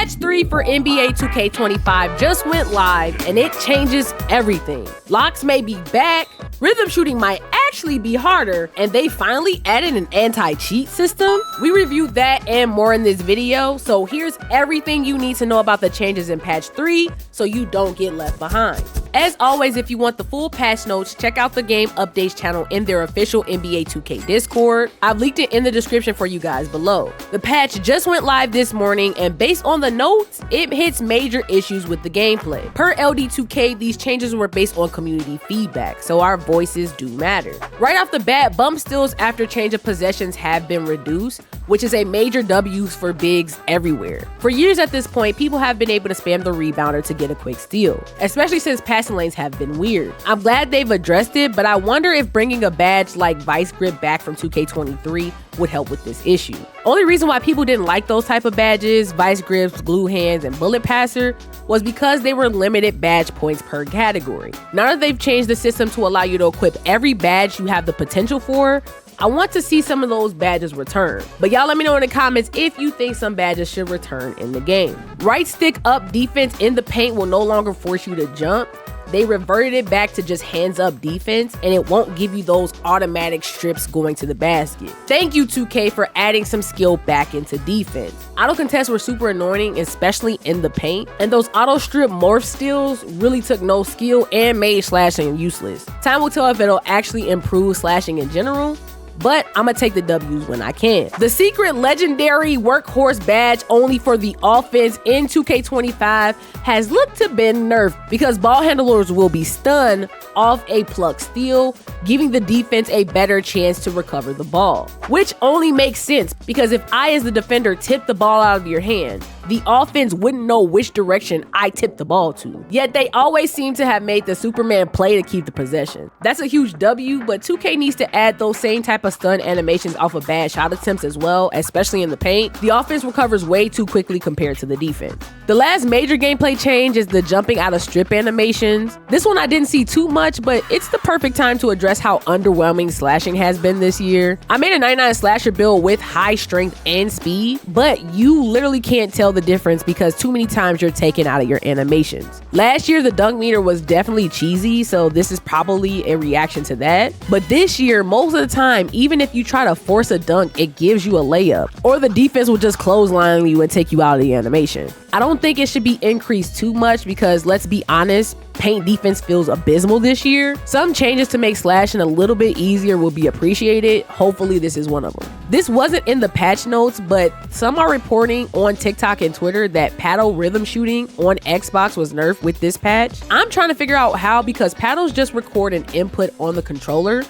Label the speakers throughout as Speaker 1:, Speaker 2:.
Speaker 1: Patch 3 for NBA 2K25 just went live and it changes everything. Locks may be back, rhythm shooting might actually be harder, and they finally added an anti-cheat system. We reviewed that and more in this video, so here's everything you need to know about the changes in Patch 3 so you don't get left behind. As always, if you want the full patch notes, check out the game updates channel in their official NBA 2K Discord. I've linked it in the description for you guys below. The patch just went live this morning, and based on the notes, it hits major issues with the gameplay. Per LD2K, these changes were based on community feedback, so our voices do matter. Right off the bat, bump steals after change of possessions have been reduced, which is a major W for bigs everywhere. For years at this point, people have been able to spam the rebounder to get a quick steal, especially since passing lanes have been weird. I'm glad they've addressed it, but I wonder if bringing a badge like Vice Grip back from 2K23 would help with this issue. Only reason why people didn't like those type of badges, Vice Grips, Glue Hands, and Bullet Passer, was because they were limited badge points per category. Now that they've changed the system to allow you to equip every badge you have the potential for, I want to see some of those badges return. But y'all let me know in the comments if you think some badges should return in the game. Right stick up defense in the paint will no longer force you to jump. They reverted it back to just hands up defense, and it won't give you those automatic strips going to the basket. Thank you 2K for adding some skill back into defense. Auto contests were super annoying, especially in the paint, and those auto strip morph steals really took no skill and made slashing useless. Time will tell if it'll actually improve slashing in general, but I'ma take the W's when I can. The secret legendary workhorse badge only for the offense in 2K25 has looked to been nerfed because ball handlers will be stunned off a pluck steal, giving the defense a better chance to recover the ball. Which only makes sense because if I as the defender tip the ball out of your hand, the offense wouldn't know which direction I tipped the ball to. Yet they always seem to have made the Superman play to keep the possession. That's a huge W, but 2K needs to add those same type of stun animations off of bad shot attempts as well, especially in the paint. The offense recovers way too quickly compared to the defense. The last major gameplay change is the jumping out of strip animations. This one I didn't see too much, but it's the perfect time to address how underwhelming slashing has been this year. I made a 99 slasher build with high strength and speed, but you literally can't tell the difference because too many times you're taken out of your animations. Last year, the dunk meter was definitely cheesy, so this is probably a reaction to that. But this year, most of the time, even if you try to force a dunk, it gives you a layup, or the defense will just clothesline you and take you out of the animation. I don't think it should be increased too much because, let's be honest, paint defense feels abysmal this year. Some changes to make slashing a little bit easier will be appreciated. Hopefully this is one of them. This wasn't in the patch notes, but some are reporting on TikTok and Twitter that paddle rhythm shooting on Xbox was nerfed with this patch. I'm trying to figure out how because paddles just record an input on the controller.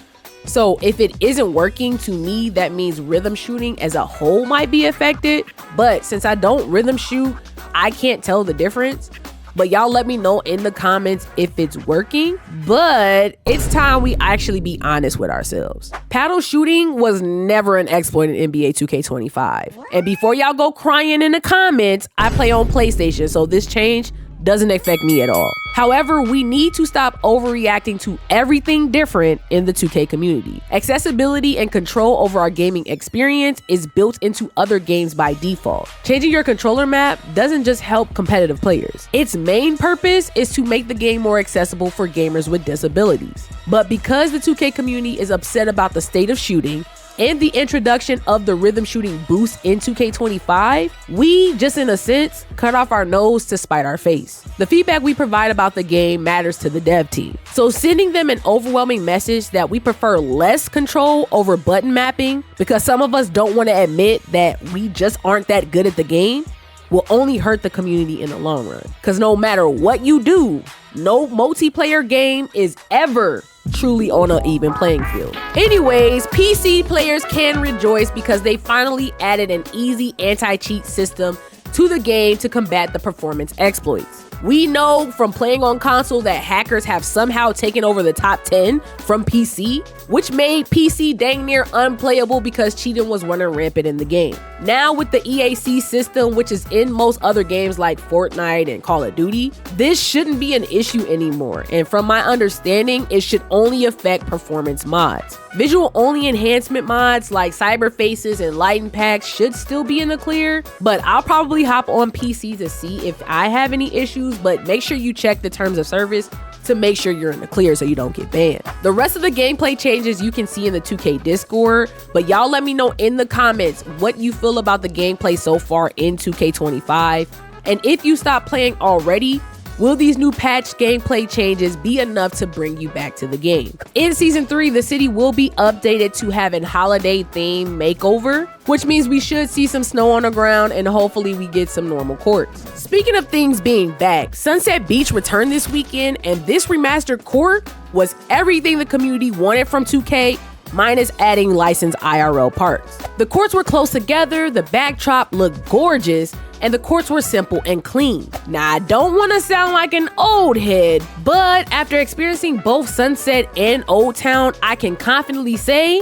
Speaker 1: So if it isn't working, to me, that means rhythm shooting as a whole might be affected. But since I don't rhythm shoot, I can't tell the difference. But y'all let me know in the comments if it's working. But it's time we actually be honest with ourselves. Paddle shooting was never an exploit in NBA 2K25. And before y'all go crying in the comments, I play on PlayStation, so this change doesn't affect me at all. However, we need to stop overreacting to everything different in the 2K community. Accessibility and control over our gaming experience is built into other games by default. Changing your controller map doesn't just help competitive players. Its main purpose is to make the game more accessible for gamers with disabilities. But because the 2K community is upset about the state of shooting, and the introduction of the rhythm shooting boost in 2K25, we, just in a sense, cut off our nose to spite our face. The feedback we provide about the game matters to the dev team. So sending them an overwhelming message that we prefer less control over button mapping because some of us don't want to admit that we just aren't that good at the game will only hurt the community in the long run. Because no matter what you do, no multiplayer game is ever truly on an even playing field. Anyways, PC players can rejoice because they finally added an easy anti-cheat system to the game to combat the performance exploits. We know from playing on console that hackers have somehow taken over the top 10 from PC, which made PC dang near unplayable because cheating was running rampant in the game. Now with the EAC system, which is in most other games like Fortnite and Call of Duty, this shouldn't be an issue anymore, and from my understanding, it should only affect performance mods. Visual only enhancement mods like cyber faces and lighting packs should still be in the clear, but I'll probably hop on PC to see if I have any issues, but make sure you check the terms of service to make sure you're in the clear so you don't get banned. The rest of the gameplay changes you can see in the 2K Discord, but y'all let me know in the comments what you feel about the gameplay so far in 2K25. And if you stop playing already, will these new patch gameplay changes be enough to bring you back to the game? In Season 3, the city will be updated to have an holiday theme makeover, which means we should see some snow on the ground and hopefully we get some normal courts. Speaking of things being back, Sunset Beach returned this weekend, and this remastered court was everything the community wanted from 2K, minus adding licensed IRL parts. The courts were close together, the backdrop looked gorgeous, and the courts were simple and clean. Now, I don't want to sound like an old head, but after experiencing both Sunset and Old Town, I can confidently say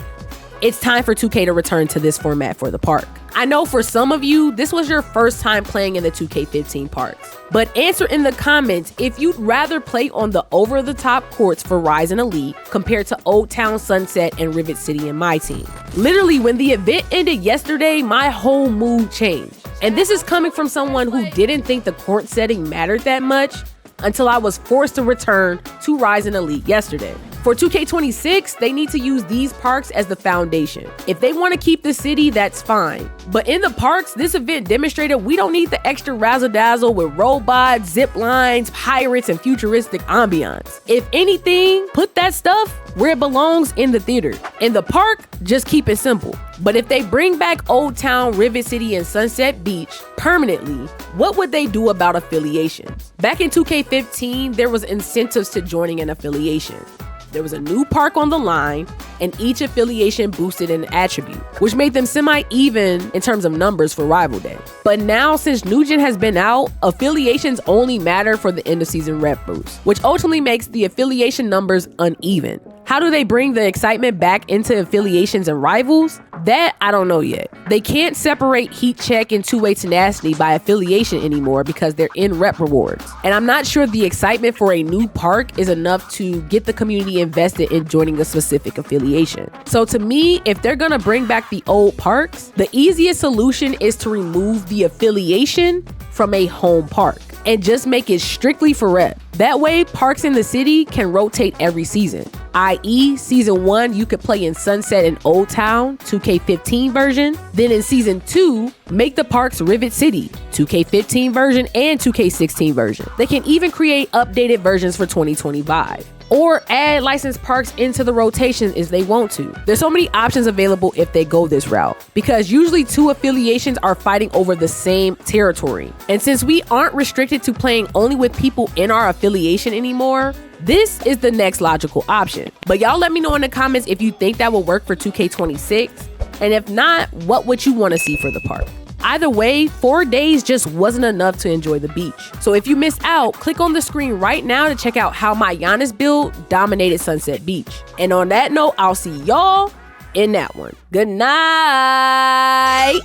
Speaker 1: it's time for 2K to return to this format for the park. I know for some of you, this was your first time playing in the 2K15 parks, but answer in the comments if you'd rather play on the over-the-top courts for Rise and Elite compared to Old Town, Sunset, and Rivet City in my team. Literally, when the event ended yesterday, my whole mood changed. And this is coming from someone who didn't think the court setting mattered that much until I was forced to return to Rise and Elite yesterday. For 2K26, they need to use these parks as the foundation. If they want to keep the city, that's fine. But in the parks, this event demonstrated we don't need the extra razzle-dazzle with robots, zip lines, pirates, and futuristic ambiance. If anything, put that stuff where it belongs, in the theater. In the park, just keep it simple. But if they bring back Old Town, Rivet City, and Sunset Beach permanently, what would they do about affiliations? Back in 2K15, there was incentives to joining an affiliation. There was a new park on the line, and each affiliation boosted an attribute, which made them semi-even in terms of numbers for Rival Day. But now, since New Gen has been out, affiliations only matter for the end-of-season rep boost, which ultimately makes the affiliation numbers uneven. How do they bring the excitement back into affiliations and rivals? That I don't know yet. They can't separate Heat Check and Two-Way Tenacity by affiliation anymore because they're in rep rewards. And I'm not sure the excitement for a new park is enough to get the community invested in joining a specific affiliation. So to me, if they're gonna bring back the old parks, the easiest solution is to remove the affiliation from a home park and just make it strictly for rep. That way, parks in the city can rotate every season. i.e., Season 1, you could play in Sunset and Old Town, 2K15 version. Then in Season 2, make the parks Rivet City, 2K15 version and 2K16 version. They can even create updated versions for 2025. Or add licensed parks into the rotation if they want to. There's so many options available if they go this route, because usually two affiliations are fighting over the same territory. And since we aren't restricted to playing only with people in our affiliation anymore, this is the next logical option. But y'all let me know in the comments if you think that will work for 2K26, and if not, what would you want to see for the park? Either way, 4 days just wasn't enough to enjoy the beach. So if you missed out, click on the screen right now to check out how my Giannis build dominated Sunset Beach. And on that note, I'll see y'all in that one. Good night.